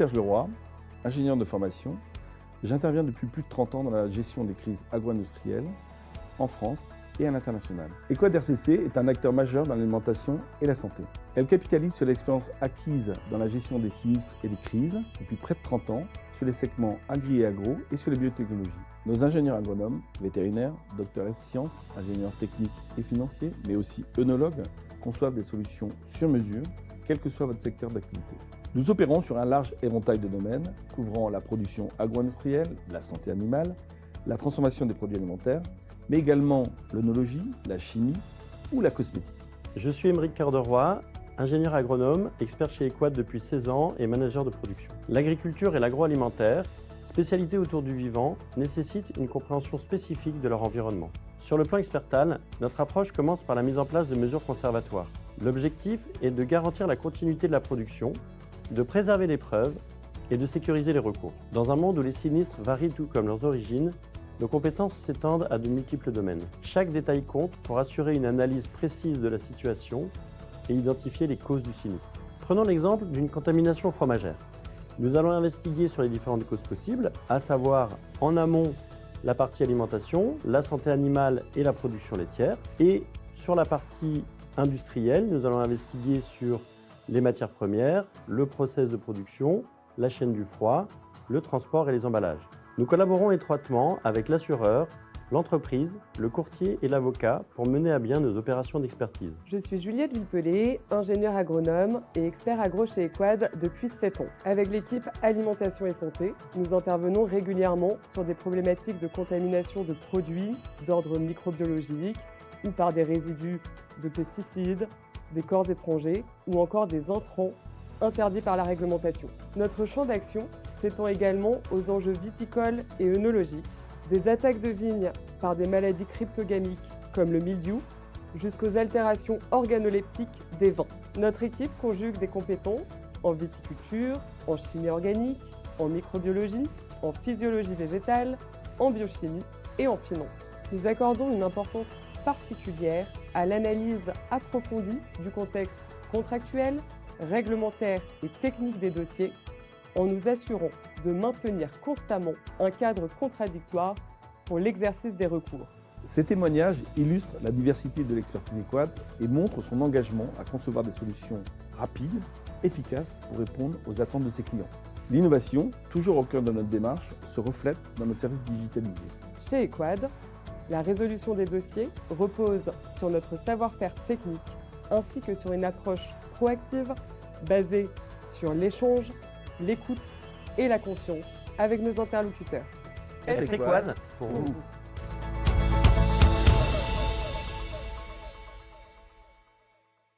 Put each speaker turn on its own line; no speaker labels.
Serge Leroy, ingénieur de formation. J'interviens depuis plus de 30 ans dans la gestion des crises agro-industrielles en France et à l'international. Equad RCC est un acteur majeur dans l'alimentation et la santé. Elle capitalise sur l'expérience acquise dans la gestion des sinistres et des crises depuis près de 30 ans sur les segments agri et agro et sur les biotechnologies. Nos ingénieurs agronomes, vétérinaires, docteurs S sciences, ingénieurs techniques et financiers, mais aussi œnologues, conçoivent des solutions sur mesure, quel que soit votre secteur d'activité. Nous opérons sur un large éventail de domaines, couvrant la production agro-industrielle, la santé animale, la transformation des produits alimentaires, mais également l'œnologie, la chimie ou la cosmétique.
Je suis Émeric Cœur-de-Roy, ingénieur agronome, expert chez Equad depuis 16 ans et manager de production. L'agriculture et l'agroalimentaire, spécialité autour du vivant, nécessitent une compréhension spécifique de leur environnement. Sur le plan expertal, notre approche commence par la mise en place de mesures conservatoires. L'objectif est de garantir la continuité de la production, de préserver les preuves et de sécuriser les recours. Dans un monde où les sinistres varient tout comme leurs origines, nos compétences s'étendent à de multiples domaines. Chaque détail compte pour assurer une analyse précise de la situation et identifier les causes du sinistre. Prenons l'exemple d'une contamination fromagère. Nous allons investiguer sur les différentes causes possibles, à savoir en amont la partie alimentation, la santé animale et la production laitière. Et sur la partie industrielle, nous allons investiguer sur les matières premières, le process de production, la chaîne du froid, le transport et les emballages. Nous collaborons étroitement avec l'assureur, l'entreprise, le courtier et l'avocat pour mener à bien nos opérations d'expertise.
Je suis Juliette Villepelé, ingénieure agronome et expert agro chez Equad depuis 7 ans. Avec l'équipe Alimentation et Santé, nous intervenons régulièrement sur des problématiques de contamination de produits d'ordre microbiologique ou par des résidus de pesticides, des corps étrangers ou encore des intrants interdits par la réglementation. Notre champ d'action s'étend également aux enjeux viticoles et œnologiques, des attaques de vignes par des maladies cryptogamiques comme le mildiou, jusqu'aux altérations organoleptiques des vins. Notre équipe conjugue des compétences en viticulture, en chimie organique, en microbiologie, en physiologie végétale, en biochimie et en finance. Nous accordons une importance particulière à l'analyse approfondie du contexte contractuel, réglementaire et technique des dossiers, en nous assurant de maintenir constamment un cadre contradictoire pour l'exercice des recours.
Ces témoignages illustrent la diversité de l'expertise Equad et montrent son engagement à concevoir des solutions rapides, efficaces pour répondre aux attentes de ses clients. L'innovation, toujours au cœur de notre démarche, se reflète dans nos services digitalisés.
Chez Equad, la résolution des dossiers repose sur notre savoir-faire technique ainsi que sur une approche proactive basée sur l'échange, l'écoute et la confiance avec nos interlocuteurs.
Avec Equad, pour vous.